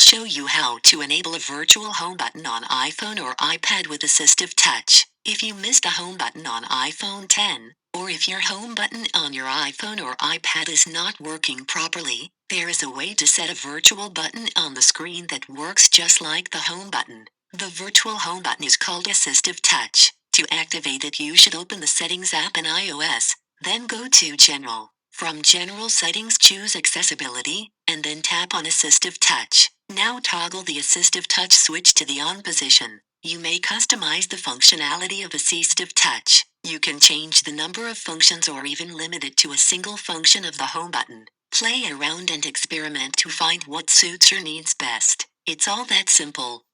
show you how to enable a virtual home button on iPhone or iPad with AssistiveTouch. If you missed a home button on iPhone 10, or if your home button on your iPhone or iPad is not working properly, there is a way to set a virtual button on the screen that works just like the home button. The virtual home button is called AssistiveTouch. To activate it, you should open the Settings app in iOS, then go to General. From General Settings, choose Accessibility, and then tap on AssistiveTouch. Now toggle the AssistiveTouch switch to the on position. You may customize the functionality of AssistiveTouch. You can change the number of functions or even limit it to a single function of the home button. Play around and experiment to find what suits your needs best. It's all that simple.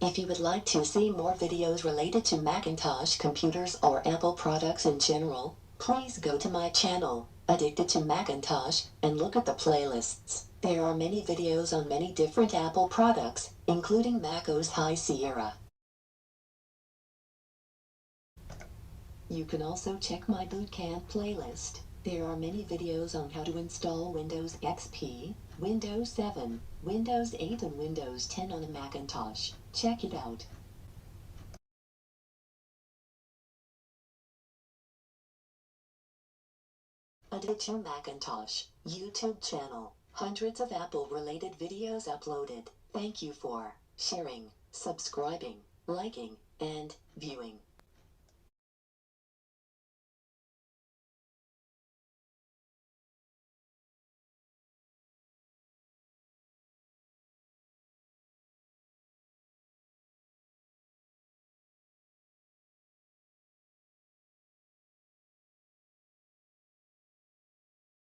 If you would like to see more videos related to Macintosh computers or Apple products in general, please go to my channel, Addicted to Macintosh, and look at the playlists. There are many videos on many different Apple products, including macOS High Sierra. You can also check my Bootcamp playlist. There are many videos on how to install Windows XP, Windows 7, Windows 8 and Windows 10 on a Macintosh. Check it out. Addicted to Macintosh YouTube channel. Hundreds of Apple-related videos uploaded. Thank you for sharing, subscribing, liking, and viewing.